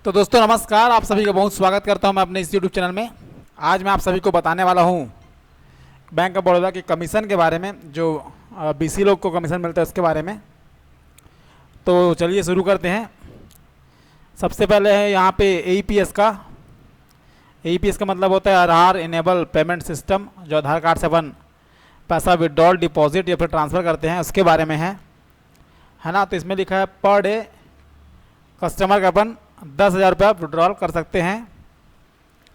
तो दोस्तों नमस्कार, आप सभी का बहुत स्वागत करता हूं मैं अपने इस यूट्यूब चैनल में। आज मैं आप सभी को बताने वाला हूं बैंक ऑफ बड़ौदा के कमीशन के बारे में, जो बीसी लोग को कमीशन मिलता है उसके बारे में। तो चलिए शुरू करते हैं। सबसे पहले है यहाँ पे एईपीएस का। एईपीएस का मतलब होता है आधार इनेबल पेमेंट सिस्टम, जो आधार कार्ड से अपन पैसा विड्रॉल, डिपॉजिट या फिर ट्रांसफ़र करते हैं उसके बारे में है ना। तो इसमें लिखा है पर डे कस्टमर का अपन 10,000 रुपया विड्रॉल कर सकते हैं।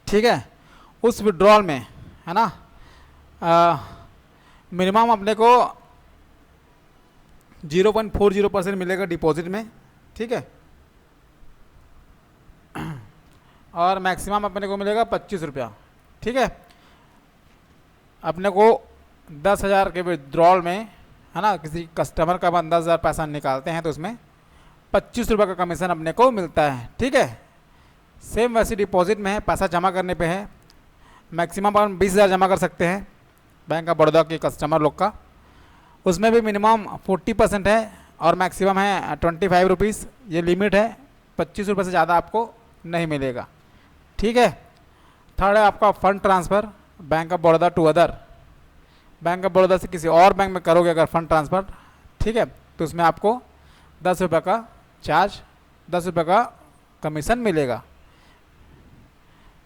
ठीक है, उस विड्रॉल में है ना मिनिमम अपने को 0.40% मिलेगा डिपॉजिट में। ठीक है, और मैक्सिमम अपने को मिलेगा 25 रुपया। ठीक है, अपने को 10,000 के विड्रॉल में है ना, किसी कस्टमर का अपन 10,000 पैसा निकालते हैं तो उसमें 25 रुपये का कमीशन अपने को मिलता है। ठीक है, सेम वैसे डिपॉजिट में है, पैसा जमा करने पे है। मैक्सिमम अपन 20,000 जमा कर सकते हैं बैंक ऑफ बड़ौदा के कस्टमर लोग का। उसमें भी मिनिमम 40% है और मैक्सिमम है 25 रुपीज़, ये लिमिट है। 25 रुपये से ज़्यादा आपको नहीं मिलेगा। ठीक है, थर्ड है आपका fund transfer bank of Baroda to other. Bank of Baroda से किसी और बैंक में करोगे अगर फ़ंड ट्रांसफ़र, ठीक है, तो उसमें आपको 10 रुपये का चार्ज, 10 रुपये का कमीशन मिलेगा।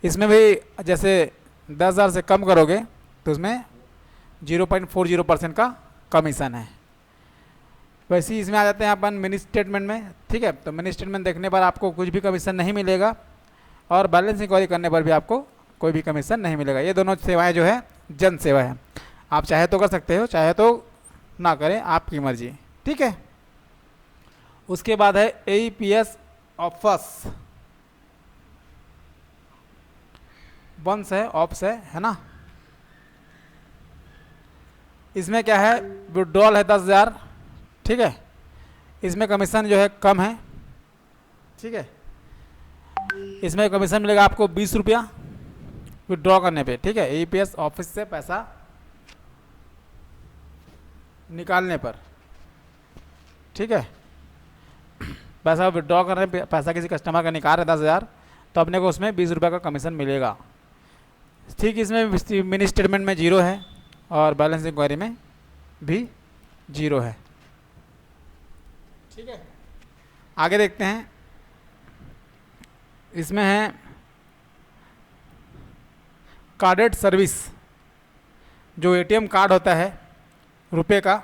इसमें भी जैसे 10,000 से कम करोगे तो उसमें 0.40% का कमीशन है। वैसे ही इसमें आ जाते हैं अपन मिनी स्टेटमेंट में। ठीक है, तो मिनी स्टेटमेंट देखने पर आपको कुछ भी कमीशन नहीं मिलेगा और बैलेंस इंक्वायरी करने पर भी आपको कोई भी कमीशन नहीं मिलेगा। ये दोनों सेवाएं जो है जन सेवा है, आप चाहे तो कर सकते हो, चाहे तो ना करें, आपकी मर्जी। ठीक है, उसके बाद है एईपीएस ऑफस। वंस है, ऑप्स है ना। इसमें क्या है, विड्रॉल है 10,000। ठीक है, इसमें कमीशन जो है कम है। ठीक है, इसमें कमीशन मिलेगा आपको 20 रुपया विड्रॉ करने पे। ठीक है, एईपीएस ऑफिस से पैसा निकालने पर। ठीक है, पैसा विड्रॉ करने पे, पैसा किसी कस्टमर का निकाल रहे 10,000 तो अपने को उसमें 20 रुपये का कमीशन मिलेगा। ठीक, इसमें मिनी स्टेटमेंट में 0 है और बैलेंस इंक्वायरी में भी 0 है। ठीक है, आगे देखते हैं। इसमें है कार्डेड सर्विस, जो एटीएम कार्ड होता है रुपए का,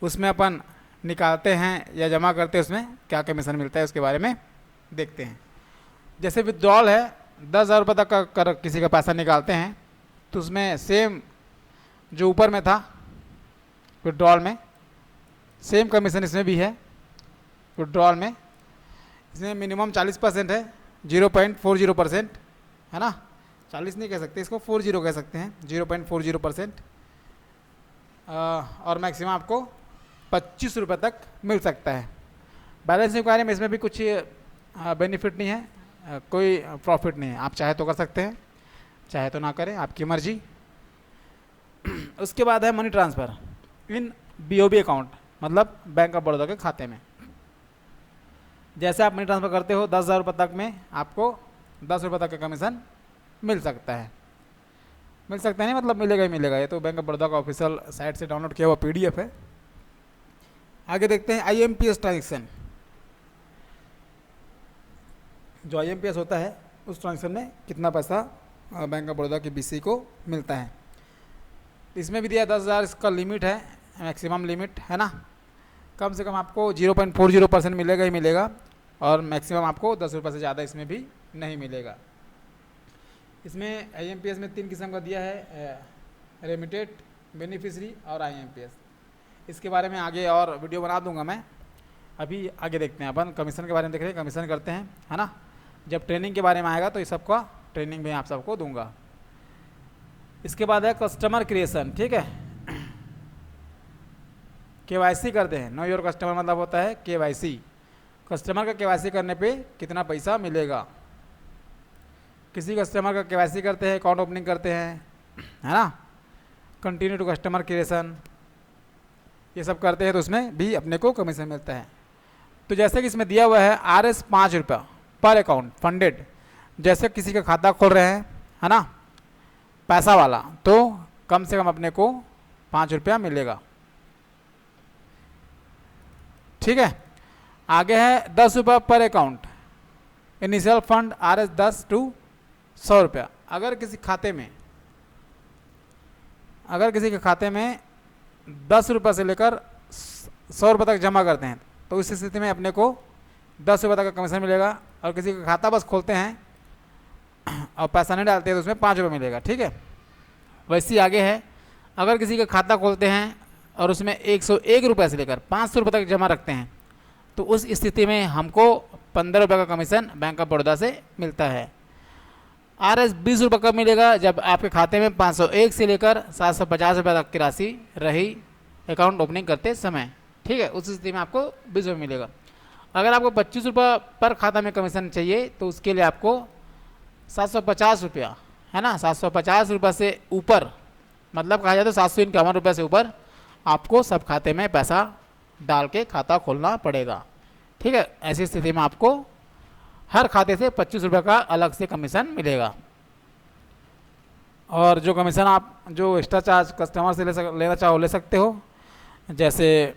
उसमें अपन निकालते हैं या जमा करते हैं, उसमें क्या कमीशन मिलता है उसके बारे में देखते हैं। जैसे विड्रॉल है 10,000 रुपये तक का किसी का पैसा निकालते हैं तो उसमें सेम जो ऊपर में था विड्रॉल में, सेम कमीशन इसमें भी है। विड्रॉल में इसमें मिनिमम 40% है, 0.40% है ना। 40 नहीं कह सकते इसको, 40 कह सकते हैं, 0.40%। और मैक्सिमम आपको 25 रुपये तक मिल सकता है। बैलेंस इंक्वायरी में इसमें भी कुछ बेनिफिट नहीं है, कोई प्रॉफिट नहीं है। आप चाहे तो कर सकते हैं, चाहे तो ना करें, आपकी मर्जी। उसके बाद है मनी ट्रांसफ़र इन बीओबी अकाउंट, मतलब बैंक ऑफ बड़ौदा के खाते में। जैसे आप मनी ट्रांसफ़र करते हो 10,000 रुपये तक में आपको 10 रुपये तक का कमीशन मिल सकता है। मिल सकता है नहीं, मतलब मिलेगा ही मिलेगा। ये तो बैंक ऑफ बड़ौदा का ऑफिशियल साइट से डाउनलोड किया हुआ PDF है। आगे देखते हैं IMPS ट्रांजेक्शन। जो IMPS होता है उस ट्रांजेक्शन में कितना पैसा बैंक ऑफ बड़ौदा के BC को मिलता है। इसमें भी दिया 10,000 इसका लिमिट है, मैक्सिमम लिमिट है ना। कम से कम आपको 0.40% मिलेगा ही मिलेगा और मैक्सिमम आपको 10 रुपये से ज़्यादा इसमें भी नहीं मिलेगा। इसमें IMPS में 3 किस्म का दिया है, रेमिटेड, बेनिफिशरी और IMPS। इसके बारे में आगे और वीडियो बना दूंगा मैं। अभी आगे देखते हैं, अपन कमीशन के बारे में देख रहे हैं, कमीशन करते हैं है ना। जब ट्रेनिंग के बारे में आएगा तो इस सबका ट्रेनिंग में आप सबको दूंगा। इसके बाद है कस्टमर क्रिएशन। ठीक है, KYC करते हैं। नो योर कस्टमर मतलब होता है KYC। कस्टमर का KYC करने पे कितना पैसा मिलेगा। किसी कस्टमर का KYC करते हैं, अकाउंट ओपनिंग करते हैं है ना, कंटिन्यू टू कस्टमर क्रिएशन, ये सब करते हैं तो उसमें भी अपने को कमीशन मिलता है। तो जैसे कि इसमें दिया हुआ है RS 5 रुपया, पर अकाउंट फंडेड, जैसे किसी का खाता खोल रहे हैं, है ना, पैसा वाला, तो कम से कम अपने को 5 रुपया मिलेगा। ठीक है। आगे है 10 रुपया पर account, initial fund RS 10 to 100 रुपया। अगर किसी के खाते में 10 रुपये से लेकर 100 रुपये तक जमा करते हैं तो उस स्थिति में अपने को 10 रुपये तक का कमीशन मिलेगा। और किसी का खाता बस खोलते हैं और पैसा नहीं डालते हैं तो उसमें 5 रुपये मिलेगा। ठीक है। वैसे ही आगे है, अगर किसी का खाता खोलते हैं और उसमें 101 रुपये से लेकर 500 रुपये तक जमा रखते हैं तो उस स्थिति में हमको 15 रुपये का कमीशन बैंक ऑफ बड़ौदा से मिलता है। RS 20 रुपये का मिलेगा जब आपके खाते में 501 से लेकर 750 रुपये तक की राशि रही अकाउंट ओपनिंग करते समय। ठीक है, उस स्थिति में आपको 20 रुपये मिलेगा। अगर आपको 25 रुपये पर खाता में कमीशन चाहिए तो उसके लिए आपको 750 रुपया, है ना, 750 रुपये से ऊपर, मतलब कहा जाए तो 751 रुपये से ऊपर आपको सब खाते में पैसा डाल के खाता खोलना पड़ेगा। ठीक है, ऐसी स्थिति में आपको हर खाते से 25 रुपये का अलग से कमीशन मिलेगा। और जो कमीशन आप जो एक्स्ट्रा चार्ज कस्टमर से लेना चाहो ले सकते हो, जैसे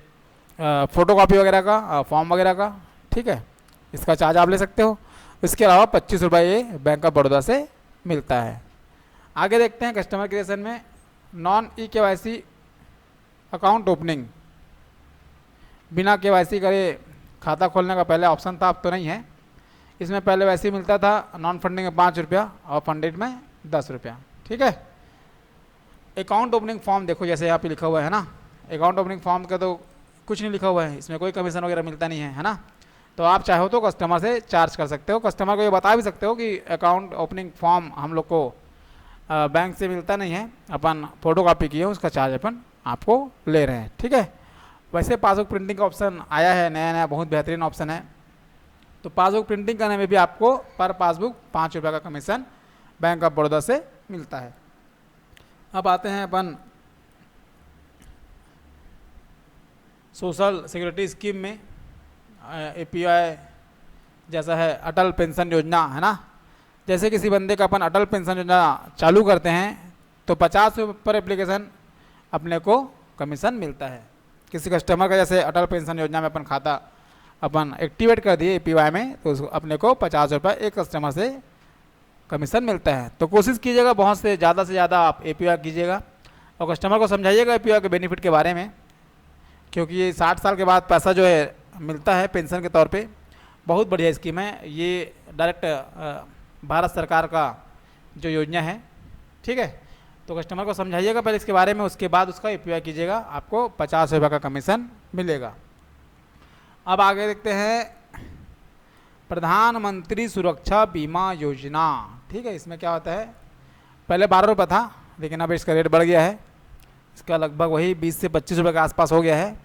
फ़ोटोकॉपी वगैरह का, फॉर्म वगैरह का। ठीक है, इसका चार्ज आप ले सकते हो। इसके अलावा 25 रुपये ये बैंक ऑफ बड़ौदा से मिलता है। आगे देखते हैं कस्टमर क्रिएशन में नॉन KYC अकाउंट ओपनिंग। बिना KYC करे खाता खोलने का पहले ऑप्शन था, अब तो नहीं है। इसमें पहले वैसे ही मिलता था, नॉन फंडिंग में 5 रुपया और फंडेड में 10 रुपया। ठीक है। अकाउंट ओपनिंग फॉर्म देखो, जैसे यहाँ पे लिखा हुआ है ना, अकाउंट ओपनिंग फॉर्म का तो कुछ नहीं लिखा हुआ है, इसमें कोई कमीशन वगैरह मिलता नहीं है ना। तो आप चाहो तो कस्टमर से चार्ज कर सकते हो, कस्टमर को ये बता भी सकते हो कि अकाउंट ओपनिंग फॉर्म हम लोग को बैंक से मिलता नहीं है, अपन फोटो कॉपी किए उसका चार्ज अपन आपको ले रहे हैं। ठीक है। वैसे पासबुक प्रिंटिंग का ऑप्शन आया है नया, बहुत बेहतरीन ऑप्शन है। तो पासबुक प्रिंटिंग करने में भी आपको पर पासबुक 5 रुपये का कमीशन बैंक ऑफ बड़ौदा से मिलता है। अब आते हैं अपन सोशल सिक्योरिटी स्कीम में। APY जैसा है अटल पेंशन योजना, है ना। जैसे किसी बंदे का अपन अटल पेंशन योजना चालू करते हैं तो 50 रुपये पर एप्लीकेशन अपने को कमीशन मिलता है। किसी कस्टमर का जैसे अटल पेंशन योजना में अपन खाता अपन एक्टिवेट कर दिए APY में तो उसको अपने को 50 रुपये एक कस्टमर से कमीशन मिलता है। तो कोशिश कीजिएगा बहुत से ज़्यादा आप APY कीजिएगा और कस्टमर को समझाइएगा APY के बेनिफिट के बारे में, क्योंकि ये 60 साल के बाद पैसा जो है मिलता है पेंशन के तौर पे। बहुत बढ़िया स्कीम है ये, डायरेक्ट भारत सरकार का जो योजना है। ठीक है। तो कस्टमर को समझाइएगा पहले इसके बारे में, उसके बाद उसका APY कीजिएगा, आपको 50 रुपये का कमीशन मिलेगा। अब आगे देखते हैं प्रधानमंत्री सुरक्षा बीमा योजना। ठीक है, इसमें क्या होता है, पहले 12 रुपये था लेकिन अब इसका रेट बढ़ गया है। इसका लगभग वही 20 से 25 रुपये के आसपास हो गया है।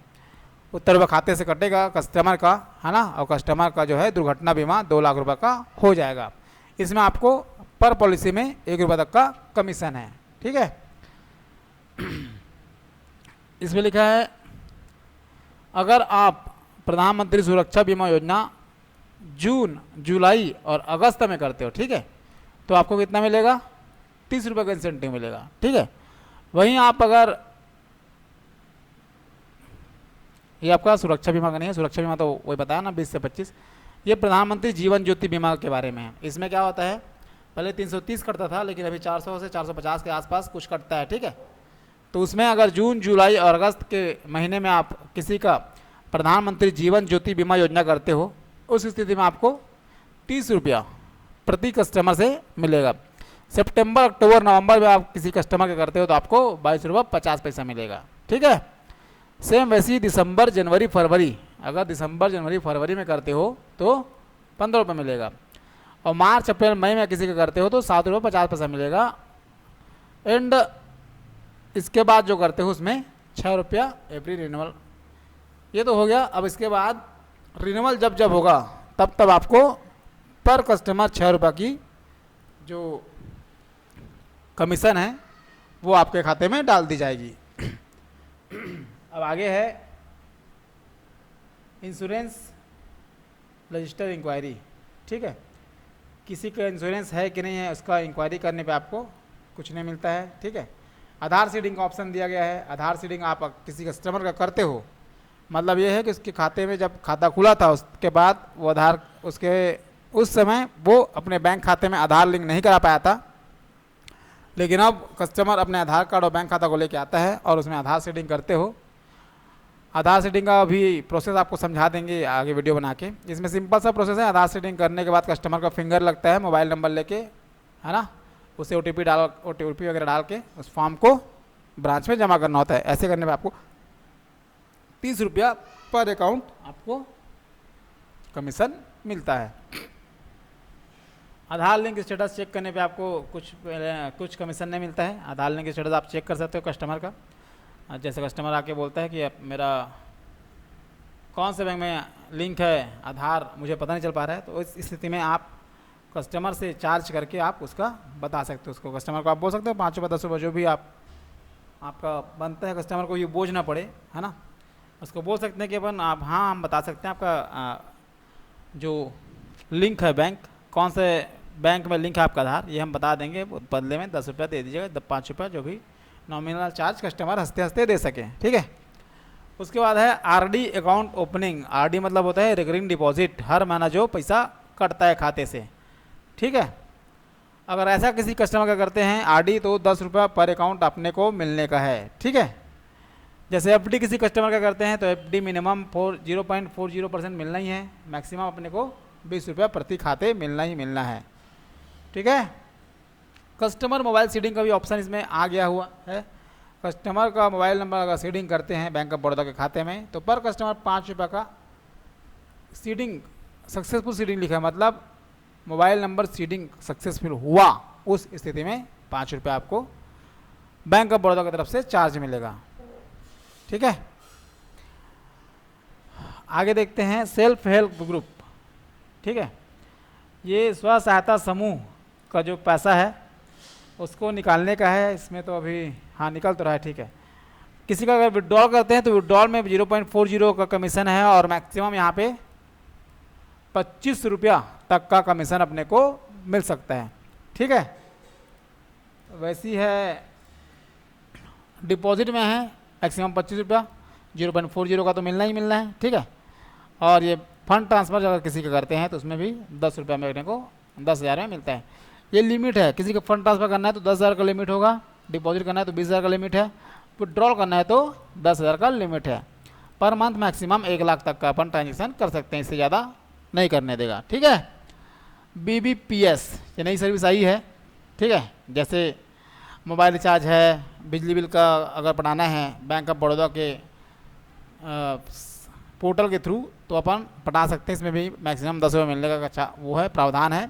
उत्तर रुपये खाते से कटेगा कस्टमर का, है ना, और कस्टमर का जो है दुर्घटना बीमा 2 लाख रुपये का हो जाएगा। इसमें आपको पर पॉलिसी में 1 रुपये तक का कमीशन है। ठीक है। इसमें लिखा है अगर आप प्रधानमंत्री सुरक्षा बीमा योजना जून, जुलाई और अगस्त में करते हो, ठीक है, तो आपको कितना मिलेगा, 30 रुपये का इंसेंटिव मिलेगा। ठीक है। वहीं आप अगर, ये आपका सुरक्षा बीमा का नहीं है, सुरक्षा बीमा तो वही बताया ना 20 से 25, ये प्रधानमंत्री जीवन ज्योति बीमा के बारे में है। इसमें क्या होता है, पहले 330 कटता था लेकिन अभी 400 से 450 के आसपास कुछ कटता है। ठीक है। तो उसमें अगर जून, जुलाई और अगस्त के महीने में आप किसी का प्रधानमंत्री जीवन ज्योति बीमा योजना करते हो, उस स्थिति में आपको 30 रुपया प्रति कस्टमर से मिलेगा। सितंबर, अक्टूबर, नवंबर में आप किसी कस्टमर के करते हो तो आपको 22 रुपये 50 पैसा मिलेगा। ठीक है। सेम वैसे ही दिसंबर, जनवरी, फरवरी, अगर दिसंबर, जनवरी, फरवरी में करते हो तो 15 रुपये मिलेगा। और मार्च, अप्रैल, मई में किसी का करते हो तो 7 रुपये 50 पैसा मिलेगा। एंड इसके बाद जो करते हो उसमें 6 रुपया एवरी रिन्यूअल। ये तो हो गया। अब इसके बाद रिन्यूअल जब होगा तब आपको पर कस्टमर 6 रुपये की जो कमीशन है वो आपके खाते में डाल दी जाएगी। अब आगे है इंश्योरेंस रजिस्टर इंक्वायरी। ठीक है। किसी का इंश्योरेंस है कि नहीं है उसका इंक्वायरी करने पे आपको कुछ नहीं मिलता है। ठीक है, आधार सीडिंग का ऑप्शन दिया गया है। आधार सीडिंग आप किसी कस्टमर का करते हो, मतलब ये है कि उसके खाते में जब खाता खुला था उसके बाद वो आधार उसके उस समय वो अपने बैंक खाते में आधार लिंक नहीं करा पाया था, लेकिन अब कस्टमर अपने आधार कार्ड और बैंक खाता को लेके आता है और उसमें आधार सीडिंग करते हो। आधार सीडिंग का भी प्रोसेस आपको समझा देंगे आगे वीडियो बना के। इसमें सिंपल सा प्रोसेस है। आधार सीडिंग करने के बाद कस्टमर का फिंगर लगता है मोबाइल नंबर लेके, है ना, उसे ओटीपी वगैरह डाल के उस फॉर्म को ब्रांच में जमा करना होता है। ऐसे करने में आपको 30 रुपया पर अकाउंट आपको कमीशन मिलता है। आधार लिंक स्टेटस चेक करने पे आपको कुछ कमीशन नहीं मिलता है। आधार लिंक स्टेटस आप चेक कर सकते हो कस्टमर का। जैसे कस्टमर आके बोलता है कि अब मेरा कौन से बैंक में लिंक है आधार मुझे पता नहीं चल पा रहा है, तो इस स्थिति में आप कस्टमर से चार्ज करके आप उसका बता सकते हो। उसको कस्टमर को आप बोल सकते हो 5 रुपये 10 रुपये जो भी आपका बनता है, कस्टमर को ये बोझ ना पड़े, है ना। उसको बोल सकते हैं कि अपन आप हाँ हम बता सकते हैं आपका जो लिंक है बैंक, कौन से बैंक में लिंक है आपका आधार, ये हम बता देंगे, बदले में 10 रुपया दे दीजिएगा, 5 रुपया जो भी नॉमिनल चार्ज कस्टमर हंसते हंसते दे सके। ठीक है, उसके बाद है आरडी अकाउंट ओपनिंग। आरडी मतलब होता है रिकरिंग डिपॉजिट, हर महीना जो पैसा कटता है खाते से। ठीक है, अगर ऐसा किसी कस्टमर का करते हैं आरडी तो 10 रुपया पर अकाउंट अपने को मिलने का है। ठीक है, जैसे एफडी किसी कस्टमर का करते हैं तो एफडी मिनिमम 0.40% मिलना ही है, मैक्सिमम अपने को 20 रुपया प्रति खाते मिलना ही मिलना है। ठीक है, कस्टमर मोबाइल सीडिंग का भी ऑप्शन इसमें आ गया हुआ है। कस्टमर का मोबाइल नंबर अगर सीडिंग करते हैं बैंक ऑफ बड़ौदा के खाते में तो पर कस्टमर 5 रुपये का सीडिंग सक्सेसफुल सीडिंग लिखा है, मतलब मोबाइल नंबर सीडिंग सक्सेसफुल हुआ, उस स्थिति में 5 रुपये आपको बैंक ऑफ बड़ौदा की तरफ से चार्ज मिलेगा। ठीक है, आगे देखते हैं सेल्फ हेल्प ग्रुप। ठीक है, ये स्व सहायता समूह का जो पैसा है उसको निकालने का है। इसमें तो अभी हाँ निकल तो रहा है। ठीक है, किसी का अगर विड्रॉल करते हैं तो विड्रॉल में 0.40 का कमीशन है और मैक्सिमम यहाँ पे 25 रुपया तक का कमीशन अपने को मिल सकता है। ठीक है, वैसी है डिपॉजिट में है मैक्सिमम 25 रुपया, 0.40 का तो मिलना ही मिलना है। ठीक है, और ये फंड ट्रांसफ़र अगर किसी का करते हैं तो उसमें भी 10 रुपया में अपने को 10,000 में मिलता है। ये लिमिट है, किसी का फंड ट्रांसफ़र करना है तो 10,000 का लिमिट होगा, डिपॉजिट करना है तो 20,000 का लिमिट है, विड्रॉल करना है तो 10,000 का लिमिट है। पर मंथ मैक्सिमम 1 लाख तक का अपन ट्रांजेक्शन कर सकते हैं, इससे ज़्यादा नहीं करने देगा। ठीक है, BBPS ये नई सर्विस आई है। ठीक है, जैसे मोबाइल रिचार्ज है, बिजली बिल का अगर पढ़ाना है बैंक ऑफ बड़ौदा के पोर्टल के थ्रू तो अपन पढ़ा सकते हैं। इसमें भी मैक्सिमम 10 रुपये मिलने का अच्छा वो है प्रावधान है,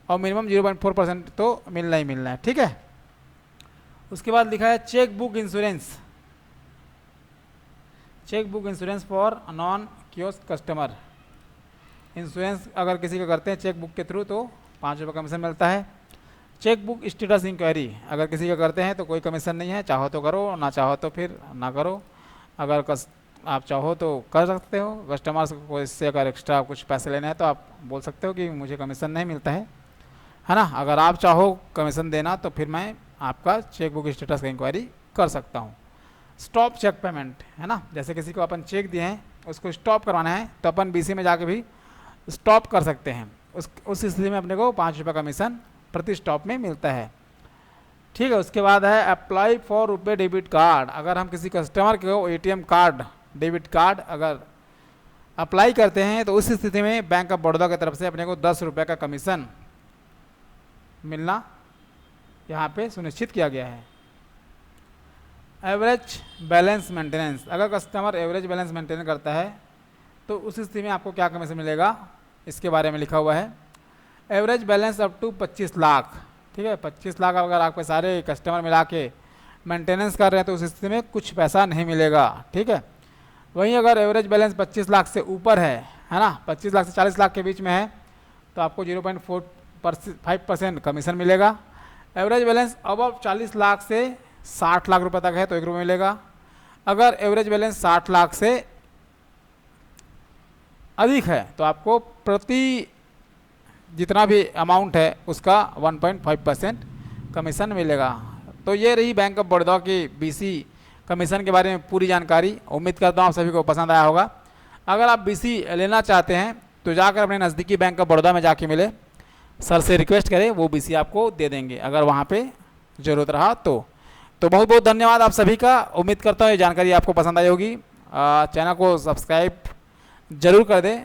और मिनिमम 0.4% तो मिलना ही मिलना है। ठीक है, उसके बाद लिखा है cheque book insurance. Cheque book insurance for non kiosk customer. Insurance अगर किसी का करते हैं चेक बुक के थ्रू तो 5 रुपये कमीशन मिलता है। चेक बुक स्टेटस इंक्वायरी अगर किसी का करते हैं तो कोई कमीशन नहीं है, चाहो तो करो, ना चाहो तो फिर ना करो। अगर आप चाहो तो कर सकते हो। कस्टमर को इससे अगर एक्स्ट्रा कुछ पैसे लेने हैं तो आप बोल सकते हो कि मुझे कमीशन नहीं मिलता है ना। अगर आप चाहो कमीशन देना तो फिर मैं आपका चेक बुक स्टेटस का इंक्वायरी कर सकता हूँ। स्टॉप चेक पेमेंट है ना, जैसे किसी को अपन चेक दिए हैं उसको स्टॉप करवाना है तो अपन BC में जाके भी स्टॉप कर सकते हैं। उस स्थिति में अपने को 5 रुपये कमीशन प्रति स्टॉप में मिलता है। ठीक है, उसके बाद है अप्लाई फॉर रुपए डेबिट कार्ड। अगर हम किसी कस्टमर को ATM कार्ड डेबिट कार्ड अगर अप्लाई करते हैं तो उस स्थिति में बैंक ऑफ बड़ौदा की तरफ से अपने को 10 रुपये का कमीशन मिलना यहाँ पे सुनिश्चित किया गया है। एवरेज बैलेंस मेंटेनेंस, अगर कस्टमर एवरेज बैलेंस मेंटेन करता है तो उस स्थिति में आपको क्या कमीशन मिलेगा, इसके बारे में लिखा हुआ है। Average balance up to 25 lakh. ठीक है, 25 लाख अगर आपके सारे कस्टमर मिला के मेंटेनेंस कर रहे हैं तो उस स्थिति में कुछ पैसा नहीं मिलेगा। ठीक है, वहीं अगर एवरेज बैलेंस 25 लाख से ऊपर है ना, 25 लाख से 40 लाख के बीच में है तो आपको 0.5% कमीशन मिलेगा। एवरेज बैलेंस अबव 40 लाख से 60 लाख रुपए तक है तो 1 रुपये मिलेगा। अगर एवरेज बैलेंस 60 लाख से अधिक है तो आपको प्रति जितना भी अमाउंट है उसका 1.5% कमीशन मिलेगा। तो ये रही बैंक ऑफ बड़ौदा की बीसी कमीशन के बारे में पूरी जानकारी। उम्मीद करता हूँ आप सभी को पसंद आया होगा। अगर आप बीसी लेना चाहते हैं तो जाकर अपने नज़दीकी बैंक ऑफ बड़ौदा में जाके मिले, सर से रिक्वेस्ट करें, वो बीसी आपको दे देंगे अगर वहाँ पे ज़रूरत रहा तो बहुत बहुत धन्यवाद आप सभी का। उम्मीद करता हूँ ये जानकारी आपको पसंद आई होगी। चैनल को सब्सक्राइब ज़रूर कर दें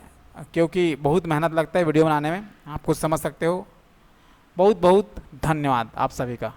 क्योंकि बहुत मेहनत लगता है वीडियो बनाने में, आप कुछ समझ सकते हो। बहुत बहुत धन्यवाद आप सभी का।